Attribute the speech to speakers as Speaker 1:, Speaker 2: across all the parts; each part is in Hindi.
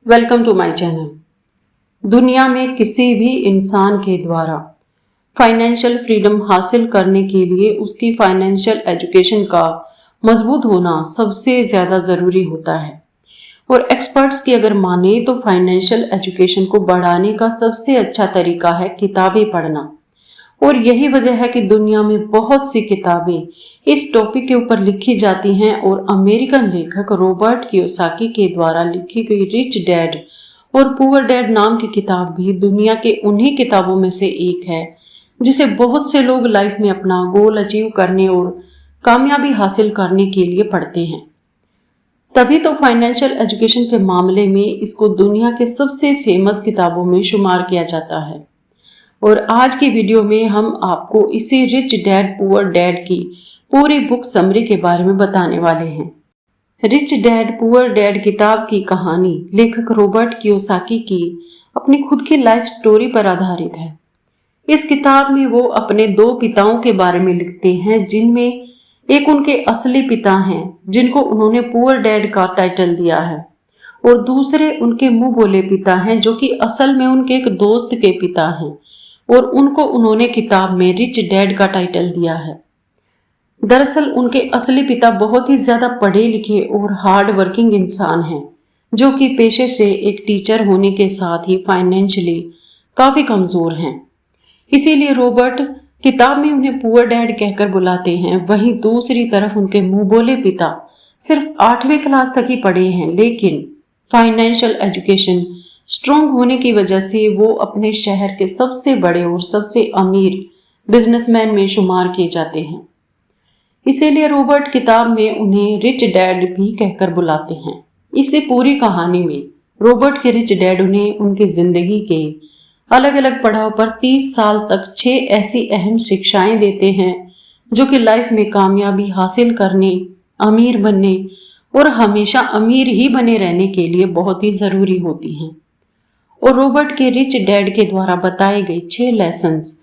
Speaker 1: Welcome to my channel. दुनिया में किसी भी इंसान के द्वारा फाइनेंशियल फ्रीडम हासिल करने के लिए उसकी फाइनेंशियल एजुकेशन का मजबूत होना सबसे ज़्यादा ज़रूरी होता है। और एक्सपर्ट्स की अगर माने तो फाइनेंशियल एजुकेशन को बढ़ाने का सबसे अच्छा तरीका है किताबें पढ़ना। और यही वजह है कि दुनिया में बहुत सी किताबें इस टॉपिक के ऊपर लिखी जाती हैं और अमेरिकन लेखक रॉबर्ट कियोसाकी के द्वारा लिखी गई रिच डैड और पुअर डैड नाम की किताब भी दुनिया के उन्हीं किताबों में से एक है जिसे बहुत से लोग लाइफ में अपना गोल अचीव करने और कामयाबी हासिल करने के लिए पढ़ते हैं। तभी तो फाइनेंशियल एजुकेशन के मामले में इसको दुनिया के सबसे फेमस किताबों में शुमार किया जाता है। और आज की वीडियो में हम आपको इसी रिच डैड पुअर डैड की पूरी बुक समरी के बारे में बताने वाले हैं। रिच डैड पुअर डैड किताब की कहानी लेखक रॉबर्ट कियोसाकी की अपनी खुद की लाइफ स्टोरी पर आधारित है। इस किताब में वो अपने दो पिताओं के बारे में लिखते हैं, जिनमें एक उनके असली पिता हैं जिनको उन्होंने पुअर डैड का टाइटल दिया है, और दूसरे उनके मुंह बोले पिता हैं जो कि असल में उनके एक दोस्त के पिता हैं और उनको उन्होंने किताब में रिच डैड का टाइटल दिया है। दरअसल उनके असली पिता बहुत ही ज्यादा पढ़े लिखे और हार्ड वर्किंग इंसान हैं, जो कि पेशे से एक टीचर होने के साथ ही फाइनेंशियली काफी कमजोर हैं। इसीलिए रॉबर्ट किताब में उन्हें पुअर डैड कहकर बुलाते हैं। वहीं दूसरी तरफ उनके मुंह बोले पिता सिर्फ 8वीं क्लास तक ही पढ़े हैं, लेकिन फाइनेंशियल एजुकेशन स्ट्रॉन्ग होने की वजह से वो अपने शहर के सबसे बड़े और सबसे अमीर बिजनेसमैन में शुमार किए जाते हैं। इसीलिए रॉबर्ट किताब में उन्हें रिच डैड भी कहकर बुलाते हैं। इसी पूरी कहानी में रॉबर्ट के रिच डैड उन्हें उनकी जिंदगी के अलग अलग पड़ाव पर 30 साल तक 6 ऐसी अहम शिक्षाएं देते हैं जो कि लाइफ में कामयाबी हासिल करने, अमीर बनने और हमेशा अमीर ही बने रहने के लिए बहुत ही जरूरी होती हैं। और रॉबर्ट के रिच डैड के द्वारा बताए गए 6 लेसन्स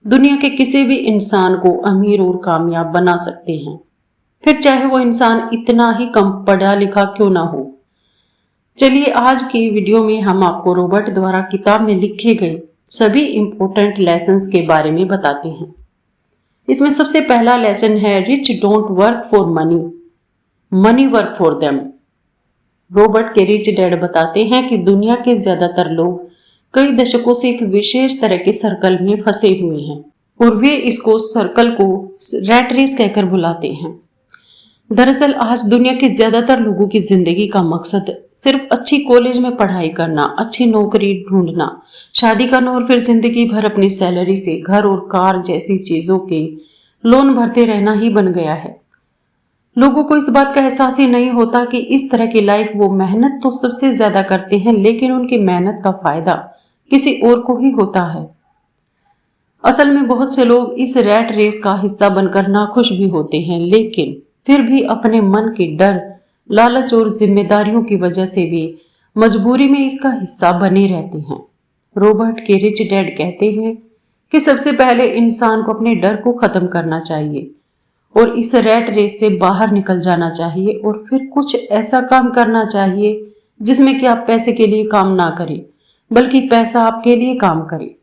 Speaker 1: दुनिया के किसी भी इंसान को अमीर और कामयाब बना सकते हैं, फिर चाहे वो इंसान इतना ही कम पढ़ा लिखा क्यों ना हो। चलिए आज की वीडियो में हम आपको रॉबर्ट द्वारा किताब में लिखे गए सभी इंपॉर्टेंट लेसन्स के बारे में बताते हैं। इसमें सबसे पहला लेसन है rich don't work for money, money work for them. Robert के रिच डैड बताते हैं कि दुनिया के ज्यादातर लोग कई दशकों से एक विशेष तरह के सर्कल में फंसे हुए हैं और वे इसको सर्कल को रैट रेस कहकर बुलाते हैं। दरअसल आज दुनिया के ज्यादातर लोगों की जिंदगी का मकसद सिर्फ अच्छी कॉलेज में पढ़ाई करना, अच्छी नौकरी ढूंढना, शादी करना और फिर जिंदगी भर अपनी सैलरी से घर और कार जैसी चीजों के लोन भरते रहना ही बन गया है। लोगों को इस बात का एहसास ही नहीं होता कि इस तरह की लाइफ वो मेहनत तो सबसे ज्यादा करते हैं, लेकिन उनकी मेहनत का फायदा किसी और को ही होता है। असल में बहुत से लोग इस रैट रेस का हिस्सा बनकर नाखुश भी होते हैं, लेकिन फिर भी अपने मन के डर, लालच और जिम्मेदारियों की वजह से भी मजबूरी में इसका हिस्सा बने रहते हैं। रॉबर्ट के रिच डैड कहते हैं कि सबसे पहले इंसान को अपने डर को खत्म करना चाहिए और इस रैट रेस से बाहर निकल जाना चाहिए और फिर कुछ ऐसा काम करना चाहिए जिसमें कि आप पैसे के लिए काम ना करें, बल्कि पैसा आपके लिए काम करे।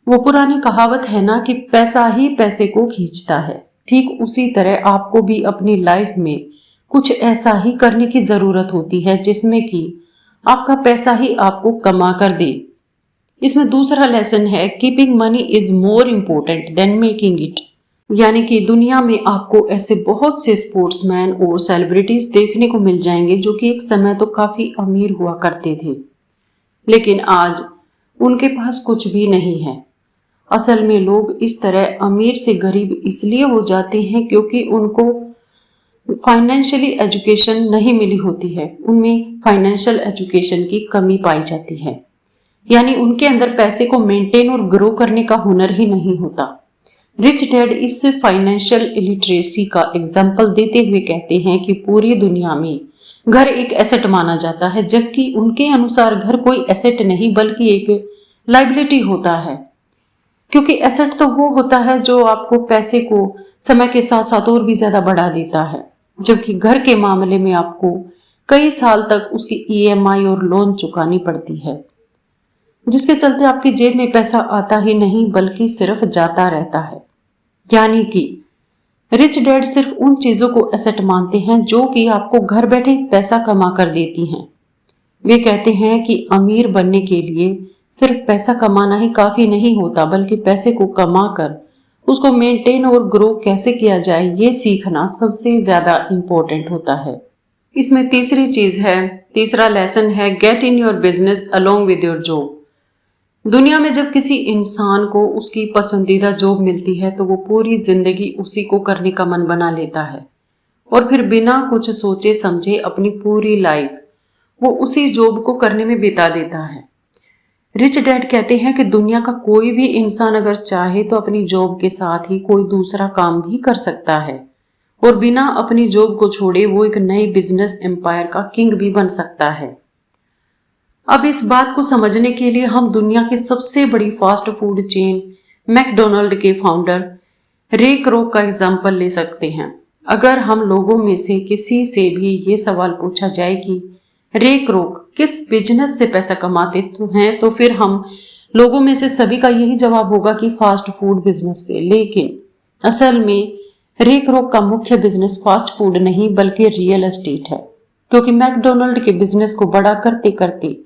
Speaker 1: वो पुरानी कहावत है ना कि पैसा ही पैसे को खींचता है, ठीक उसी तरह आपको भी अपनी लाइफ में कुछ ऐसा ही करने की जरूरत होती है जिसमें कि आपका पैसा ही आपको कमा कर दे। इसमें दूसरा लेसन है keeping money is more important then making it. यानी कि दुनिया में आपको ऐसे बहुत से स्पोर्ट्समैन और सेलिब्रिटीज देखने को मिल जाएंगे जो कि एक समय तो काफी अमीर हुआ करते थे, लेकिन आज उनके पास कुछ भी नहीं है। असल में लोग इस तरह अमीर से गरीब इसलिए हो जाते हैं क्योंकि उनको फाइनेंशियली एजुकेशन नहीं मिली होती है, उनमें फाइनेंशियल एजुकेशन की कमी पाई जाती है। यानी उनके अंदर पैसे को मेंटेन और ग्रो करने का हुनर ही नहीं होता। रिच डैड इस फाइनेंशियल इलिटरेसी का एग्जाम्पल देते हुए कहते हैं कि पूरी दुनिया में घर एक एसेट माना जाता है, जबकि उनके अनुसार घर कोई एसेट नहीं बल्कि एक लाइबिलिटी होता है। क्योंकि एसेट तो वो होता है जो आपको पैसे को समय के साथ साथ और भी ज्यादा बढ़ा देता है, जबकि घर के मामले में आपको कई साल तक उसकी ईएमआई और लोन चुकानी पड़ती है, जिसके चलते आपकी जेब में पैसा आता ही नहीं बल्कि सिर्फ जाता रहता है। यानी कि रिच डैड सिर्फ उन चीजों को एसेट मानते हैं जो कि आपको घर बैठे पैसा कमा कर देती हैं। वे कहते हैं कि अमीर बनने के लिए सिर्फ पैसा कमाना ही काफी नहीं होता, बल्कि पैसे को कमा कर उसको मेंटेन और ग्रो कैसे किया जाए ये सीखना सबसे ज्यादा इंपॉर्टेंट होता है। इसमें तीसरा लेसन है get in your business along with your job. दुनिया में जब किसी इंसान को उसकी पसंदीदा जॉब मिलती है तो वो पूरी जिंदगी उसी को करने का मन बना लेता है और फिर बिना कुछ सोचे समझे अपनी पूरी लाइफ वो उसी जॉब को करने में बिता देता है। रिच डैड कहते हैं कि दुनिया का कोई भी इंसान अगर चाहे तो अपनी जॉब के साथ ही कोई दूसरा काम भी कर सकता है और बिना अपनी जॉब को छोड़े वो एक नए बिजनेस एम्पायर का किंग भी बन सकता है। अब इस बात को समझने के लिए हम दुनिया की सबसे बड़ी फास्ट फूड चेन मैकडोनाल्ड के फाउंडर रे क्रोक का एग्जाम्पल ले सकते हैं। अगर हम लोगों में से किसी से भी ये सवाल पूछा जाए कि रे क्रोक किस बिजनेस से पैसा कमाते हैं तो फिर हम लोगों में से सभी का यही जवाब होगा कि फास्ट फूड बिजनेस से। लेकिन असल में रे क्रोक का मुख्य बिजनेस फास्ट फूड नहीं बल्कि रियल एस्टेट है, क्योंकि मैकडोनाल्ड के बिजनेस को बड़ा करते करते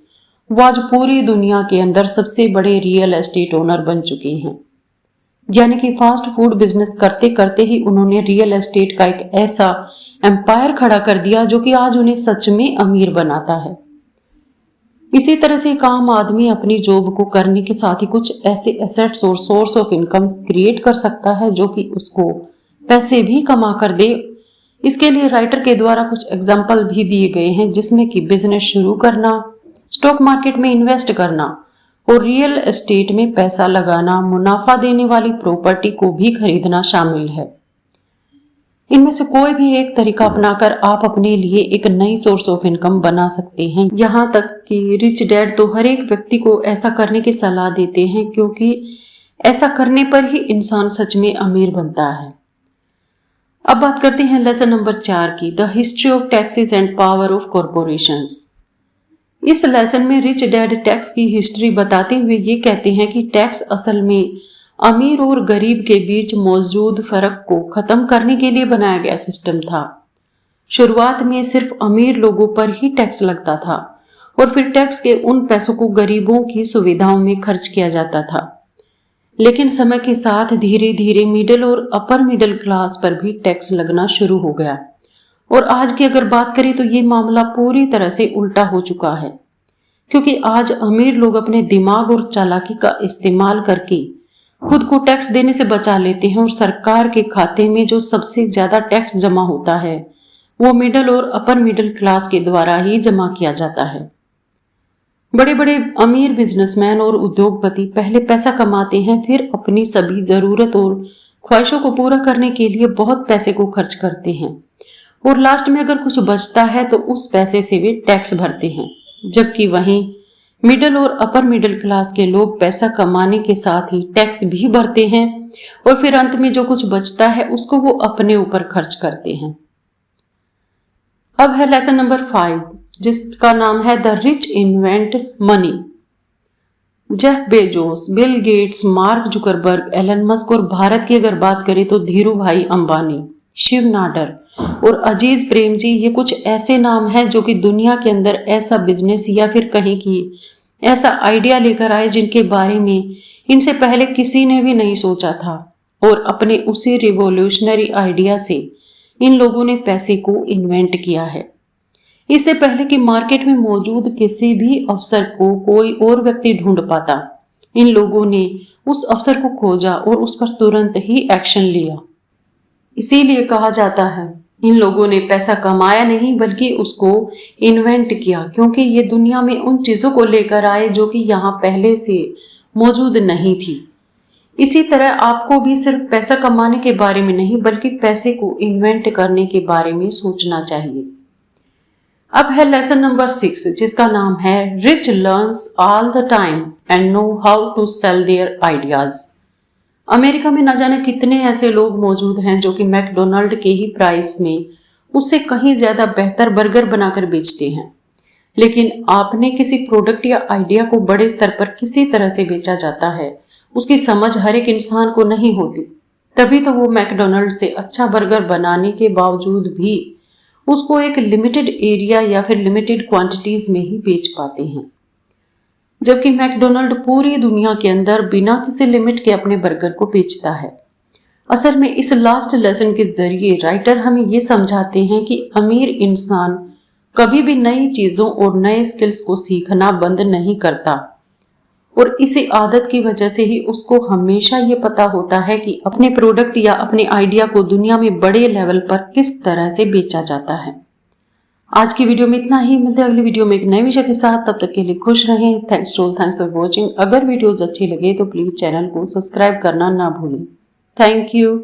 Speaker 1: वो आज पूरी दुनिया के अंदर सबसे बड़े रियल एस्टेट ओनर बन चुके हैं। यानी कि फास्ट फूड बिजनेस करते करते ही उन्होंने रियल एस्टेट का एक ऐसा एम्पायर खड़ा कर दिया जो कि आज उन्हें सच में अमीर बनाता है। इसी तरह से एक आम आदमी अपनी जॉब को करने के साथ ही कुछ ऐसे एसेट्स और सोर्स ऑफ इनकम क्रिएट कर सकता है जो कि उसको पैसे भी कमा कर दे। इसके लिए राइटर के द्वारा कुछ एग्जाम्पल भी दिए गए हैं, जिसमें कि बिजनेस शुरू करना, स्टॉक मार्केट में इन्वेस्ट करना और रियल एस्टेट में पैसा लगाना, मुनाफा देने वाली प्रॉपर्टी को भी खरीदना शामिल है। इनमें से कोई भी एक तरीका अपनाकर आप अपने लिए एक नई सोर्स ऑफ इनकम बना सकते हैं। यहाँ तक कि रिच डैड तो हर एक व्यक्ति को ऐसा करने की सलाह देते हैं, क्योंकि ऐसा करने पर ही इंसान सच में अमीर बनता है। अब बात करते हैं लेसन नंबर 4 की, the history of taxes and power of corporations. इस लेसन में रिच डैड टैक्स की हिस्ट्री बताते हुए ये कहते हैं कि टैक्स असल में अमीर और गरीब के बीच मौजूद फर्क को खत्म करने के लिए बनाया गया सिस्टम था। शुरुआत में सिर्फ अमीर लोगों पर ही टैक्स लगता था और फिर टैक्स के उन पैसों को गरीबों की सुविधाओं में खर्च किया जाता था। लेकिन समय के साथ धीरे धीरे मिडिल और अपर मिडिल क्लास पर भी टैक्स लगना शुरू हो गया और आज की अगर बात करें तो ये मामला पूरी तरह से उल्टा हो चुका है, क्योंकि आज अमीर लोग अपने दिमाग और चालाकी का इस्तेमाल करके खुद को टैक्स देने से बचा लेते हैं और सरकार के खाते में जो सबसे ज्यादा टैक्स जमा होता है वो मिडिल और अपर मिडिल क्लास के द्वारा ही जमा किया जाता है। बड़े बड़े अमीर बिजनेसमैन और उद्योगपति पहले पैसा कमाते हैं, फिर अपनी सभी जरूरत और ख्वाहिशों को पूरा करने के लिए बहुत पैसे को खर्च करते हैं और लास्ट में अगर कुछ बचता है तो उस पैसे से वे टैक्स भरते हैं। जबकि वहीं मिडिल और अपर मिडिल क्लास के लोग पैसा कमाने के साथ ही टैक्स भी भरते हैं और फिर अंत में जो कुछ बचता है उसको वो अपने ऊपर खर्च करते हैं। अब है लेसन नंबर 5, जिसका नाम है the rich invent money. Jeff Bezos, Bill Gates, Mark Zuckerberg, Elon Musk और भारत की अगर बात करें तो धीरू भाई अंबानी, शिव नाडर और अजीज प्रेम जी, ये कुछ ऐसे नाम हैं जो कि दुनिया के अंदर ऐसा बिजनेस या फिर कहीं की ऐसा आइडिया लेकर आए जिनके बारे में इनसे पहले किसी ने भी नहीं सोचा था और अपने उसी रिवॉल्यूशनरी आइडिया से इन लोगों ने पैसे को इन्वेंट किया है। इससे पहले कि मार्केट में मौजूद किसी भी अवसर को कोई और व्यक्ति ढूंढ पाता, इन लोगों ने उस अवसर को खोजा और उस पर तुरंत ही एक्शन लिया। इसीलिए कहा जाता है इन लोगों ने पैसा कमाया नहीं बल्कि उसको इन्वेंट किया, क्योंकि ये दुनिया में उन चीजों को लेकर आए जो कि यहाँ पहले से मौजूद नहीं थी। इसी तरह आपको भी सिर्फ पैसा कमाने के बारे में नहीं बल्कि पैसे को इन्वेंट करने के बारे में सोचना चाहिए। अब है लेसन नंबर 6, जिसका नाम है rich learns all the time and know how to sell their ideas. America में न जाने कितने ऐसे लोग मौजूद हैं जो कि मैकडोनाल्ड के ही प्राइस में उससे कहीं ज्यादा बेहतर बर्गर बनाकर बेचते हैं। लेकिन आपने किसी प्रोडक्ट या आइडिया को बड़े स्तर पर किसी तरह से बेचा जाता है, उसकी समझ हर एक इंसान को नहीं होती, तभी तो वो मैकडोनल्ड से अच्छा बर्गर बनाने के बावजूद भी उसको एक लिमिटेड एरिया या फिर लिमिटेड क्वांटिटीज में ही बेच पाते हैं, जबकि मैकडोनल्ड पूरी दुनिया के अंदर बिना किसी लिमिट के अपने बर्गर को बेचता है। असल में इस लास्ट लेसन के जरिए राइटर हमें ये समझाते हैं कि अमीर इंसान कभी भी नई चीजों और नए स्किल्स को सीखना बंद नहीं करता, और इसी आदत की वजह से ही उसको हमेशा ये पता होता है कि अपने प्रोडक्ट या अपने आइडिया को दुनिया में बड़े लेवल पर किस तरह से बेचा जाता है। आज की वीडियो में इतना ही। मिलते हैं अगली वीडियो में एक नए विषय के साथ। तब तक के लिए खुश रहें। Thanks for watching. अगर वीडियोज अच्छी लगे तो प्लीज चैनल को सब्सक्राइब करना ना भूलें। Thank you.